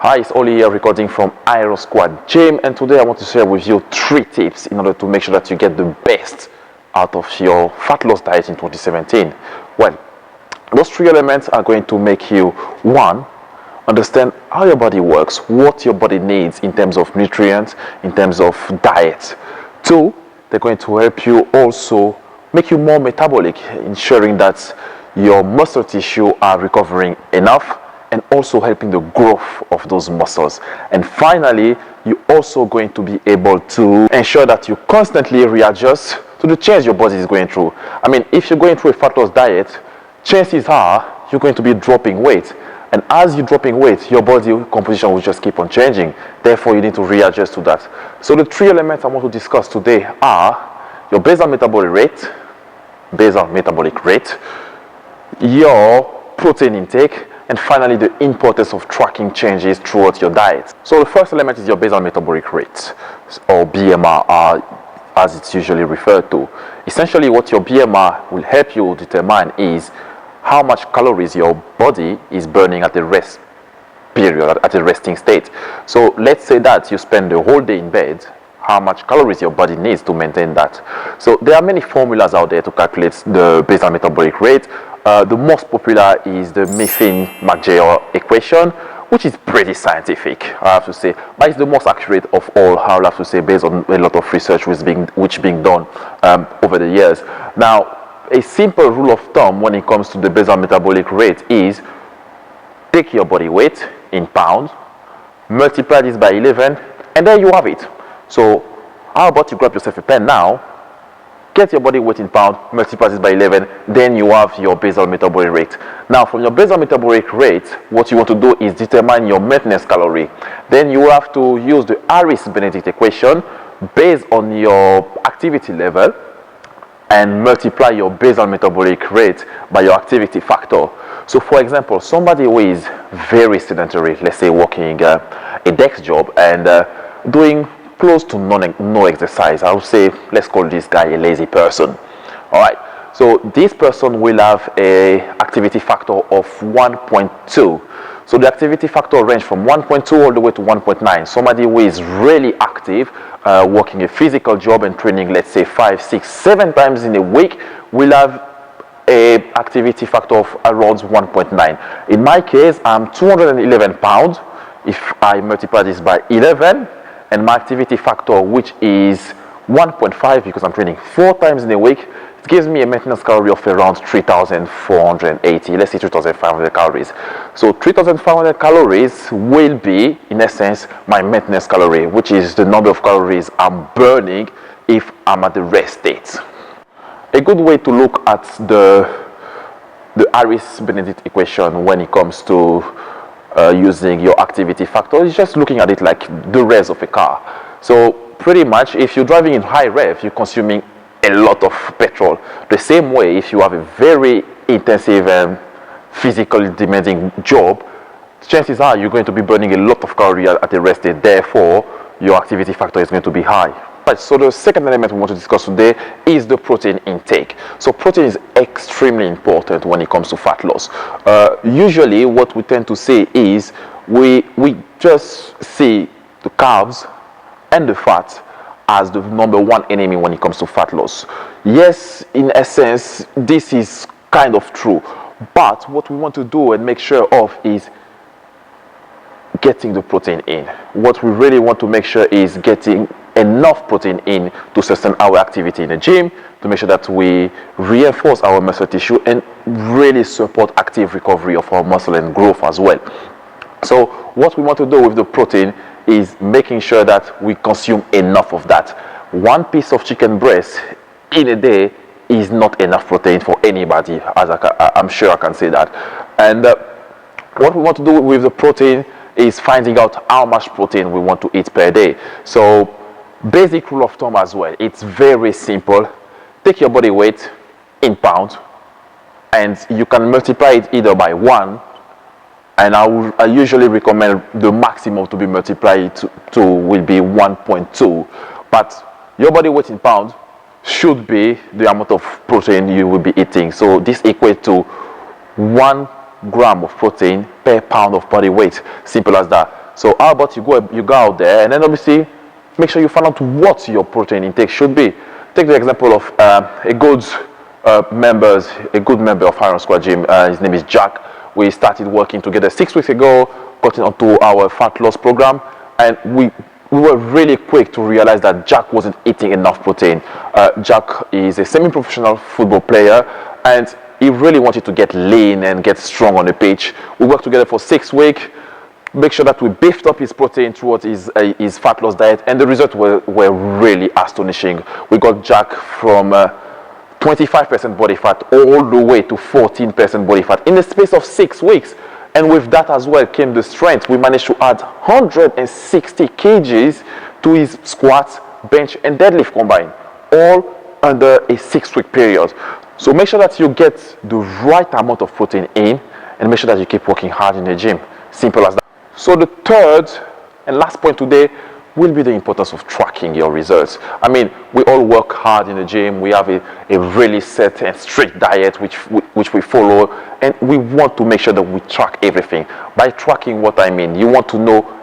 Hi, it's Oli here recording from Aero Squad Gym, and today I want to share with you 3 tips in order to make sure that you get the best out of your fat loss diet in 2017. Well, those 3 elements are going to make you, 1, understand how your body works, what your body needs in terms of nutrients, in terms of diet. 2, they're going to help you also make you more metabolic, ensuring that your muscle tissue are recovering enough and also helping the growth of those muscles. And finally, you're also going to be able to ensure that you constantly readjust to the change your body is going through. I mean, if you're going through a fat loss diet, chances are you're going to be dropping weight. And as you're dropping weight, your body composition will just keep on changing. Therefore, you need to readjust to that. So the 3 elements I want to discuss today are your basal metabolic rate, your protein intake, and finally the importance of tracking changes throughout your diet. So the first element is your basal metabolic rate, or BMR as it's usually referred to. Essentially what your BMR will help you determine is how much calories your body is burning at the rest period, at a resting state. So let's say that you spend the whole day in bed, how much calories your body needs to maintain that. So there are many formulas out there to calculate the basal metabolic rate. The most popular is the Mifflin-McGeough equation, which is pretty scientific, I have to say, but it's the most accurate of all, I'll have to say, based on a lot of research which being done over the years. Now, a simple rule of thumb when it comes to the basal metabolic rate is take your body weight in pounds, multiply this by 11, and there you have it. So how about you grab yourself a pen now, get your body weight in pounds, multiply this by 11, then you have your basal metabolic rate. Now from your basal metabolic rate, what you want to do is determine your maintenance calorie. Then you have to use the Harris-Benedict equation based on your activity level and multiply your basal metabolic rate by your activity factor. So for example, somebody who is very sedentary, let's say working a desk job and doing close to no exercise, I would say, let's call this guy a lazy person. All right, so this person will have a activity factor of 1.2. So the activity factor range from 1.2 all the way to 1.9. Somebody who is really active, working a physical job and training, let's say 5, 6, 7 times in a week, will have a activity factor of around 1.9. In my case, I'm 211 pounds. If I multiply this by 11, and my activity factor, which is 1.5 because I'm training 4 times in a week, it gives me a maintenance calorie of around 3,480, let's say 3,500 calories. So 3,500 calories will be, in essence, my maintenance calorie, which is the number of calories I'm burning if I'm at the rest state. A good way to look at the Harris-Benedict equation when it comes to using your activity factor is just looking at it like the revs of a car. So pretty much if you're driving in high rev, you're consuming a lot of petrol. The same way, if you have a very intensive and physically demanding job, chances are you're going to be burning a lot of calories at a rest state. Therefore, your activity factor is going to be high. Right, so the second element we want to discuss today is the protein intake. So protein is extremely important when it comes to fat loss. Usually what we tend to say is we just see the carbs and the fat as the number 1 enemy when it comes to fat loss. Yes, in essence, this is kind of true, but what we want to do and make sure of is getting the protein in. What we really want to make sure is getting enough protein in to sustain our activity in the gym, to make sure that we reinforce our muscle tissue and really support active recovery of our muscle and growth as well. So what we want to do with the protein is making sure that we consume enough of that. 1 piece of chicken breast in a day is not enough protein for anybody, as I'm sure I can say that. And what we want to do with the protein is finding out how much protein we want to eat per day. So basic rule of thumb as well, it's very simple. Take your body weight in pounds and you can multiply it either by 1, and I usually recommend the maximum to be multiplied to will be 1.2, but your body weight in pounds should be the amount of protein you will be eating. So this equates to 1 gram of protein per pound of body weight. Simple as that. So how about you go out there and then obviously make sure you find out what your protein intake should be. Take the example of a good member of Iron Squad Gym. His name is Jack. We started working together 6 weeks ago, got into our fat loss program, and we were really quick to realize that Jack wasn't eating enough protein. Jack is a semi-professional football player, and he really wanted to get lean and get strong on the pitch. We worked together for 6 weeks, make sure that we beefed up his protein throughout his fat loss diet, and the results were really astonishing. We got Jack from 25% body fat all the way to 14% body fat in the space of 6 weeks. And with that as well came the strength. We managed to add 160 kgs to his squats, bench and deadlift combined, all under a 6-week period. So make sure that you get the right amount of protein in, and make sure that you keep working hard in the gym. Simple as that. So the third and last point today will be the importance of tracking your results. I mean, we all work hard in the gym. We have a really set and strict diet which we follow, and we want to make sure that we track everything. By tracking, what I mean, you want to know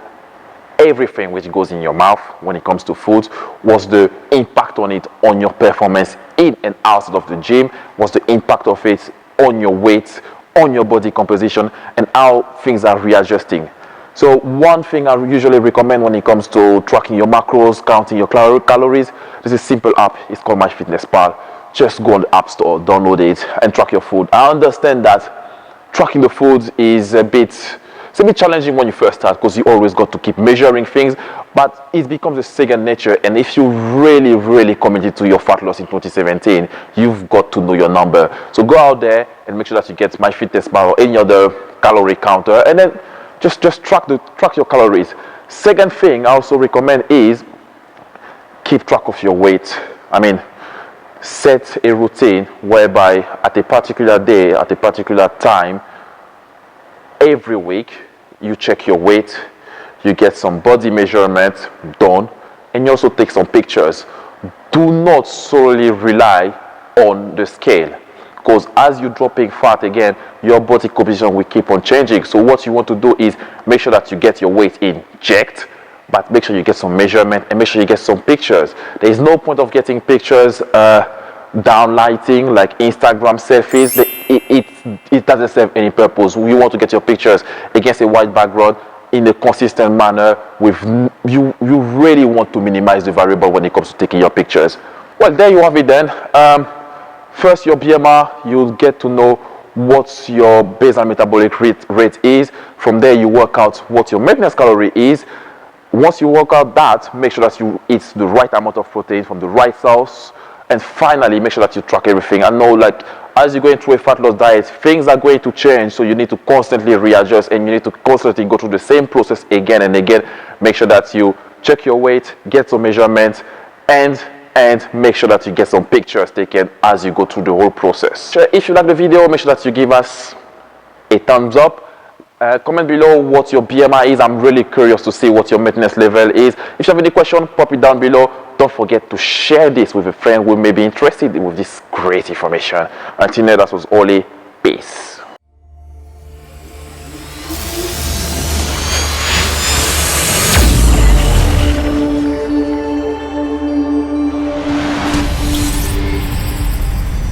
everything which goes in your mouth when it comes to food. What's the impact on it on your performance in and outside of the gym? What's the impact of it on your weight, on your body composition, and how things are readjusting. So one thing I usually recommend when it comes to tracking your macros, counting your calories, there's a simple app. It's called MyFitnessPal. Just go on the App Store, download it, and track your food. I understand that tracking the food is a bit challenging when you first start, because you always got to keep measuring things, but it becomes a second nature. And if you really committed to your fat loss in 2017, you've got to know your number. So go out there and make sure that you get MyFitnessPal or any other calorie counter, and then just track your calories. Second thing I also recommend is keep track of your weight. I mean, set a routine whereby at a particular day, at a particular time, every week, you check your weight, you get some body measurement done, and you also take some pictures. Do not solely rely on the scale, because as you're dropping fat again, your body composition will keep on changing. So what you want to do is make sure that you get your weight in checked, but make sure you get some measurement and make sure you get some pictures. There is no point of getting pictures downlighting like Instagram selfies. It doesn't serve any purpose. You want to get your pictures against a white background in a consistent manner. With you really want to minimize the variable when it comes to taking your pictures. Well, there you have it then. First, your BMR, you'll get to know what your basal metabolic rate is. From there, you work out what your maintenance calorie is. Once you work out that, make sure that you eat the right amount of protein from the right source. And finally, make sure that you track everything. I know, like, as you're going through a fat loss diet, things are going to change, so you need to constantly readjust and you need to constantly go through the same process again and again. Make sure that you check your weight, get some measurements, and make sure that you get some pictures taken as you go through the whole process. If you like the video, make sure that you give us a thumbs up. Comment below what your BMI is. I'm really curious to see what your maintenance level is. If you have any question, pop it down below. Don't forget to share this with a friend who may be interested with this great information. Until then, that was Oli. Peace.